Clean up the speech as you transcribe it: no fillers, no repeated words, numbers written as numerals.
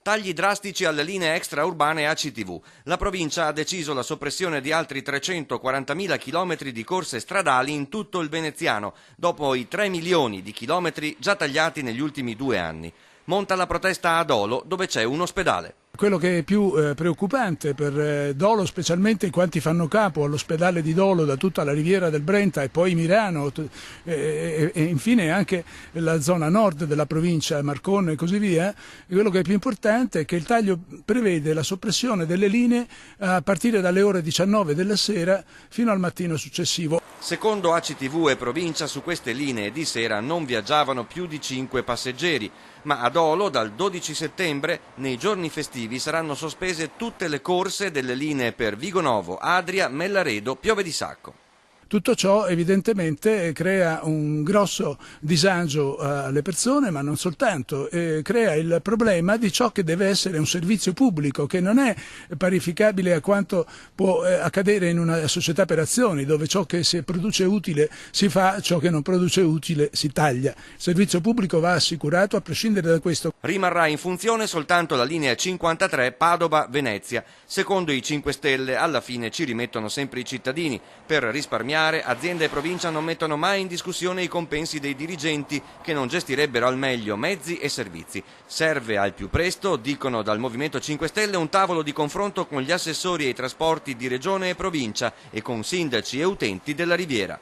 Tagli drastici alle linee extraurbane ACTV. La provincia ha deciso la soppressione di altri 340.000 chilometri di corse stradali in tutto il veneziano, dopo i 3 milioni di chilometri già tagliati negli ultimi 2 anni. Monta la protesta a Dolo, dove c'è un ospedale. Quello che è più preoccupante per Dolo, specialmente in quanti fanno capo all'ospedale di Dolo da tutta la riviera del Brenta e poi Mirano e infine anche la zona nord della provincia, Marcone e così via, quello che è più importante è che il taglio prevede la soppressione delle linee a partire dalle ore 19 della sera fino al mattino successivo. Secondo ACTV e provincia, su queste linee di sera non viaggiavano più di 5 passeggeri, ma a Dolo dal 12 settembre, nei giorni festivi, saranno sospese tutte le corse delle linee per Vigonovo, Adria, Mellaredo, Piove di Sacco. Tutto ciò evidentemente crea un grosso disagio alle persone, ma non soltanto, crea il problema di ciò che deve essere un servizio pubblico, che non è parificabile a quanto può accadere in una società per azioni, dove ciò che si produce utile si fa, ciò che non produce utile si taglia. Il servizio pubblico va assicurato a prescindere da questo. Rimarrà in funzione soltanto la linea 53 Padova-Venezia. Secondo i 5 Stelle, alla fine ci rimettono sempre i cittadini. Per risparmiare, azienda e provincia non mettono mai in discussione i compensi dei dirigenti che non gestirebbero al meglio mezzi e servizi. Serve al più presto, dicono dal Movimento 5 Stelle, un tavolo di confronto con gli assessori ai trasporti di regione e provincia e con sindaci e utenti della Riviera.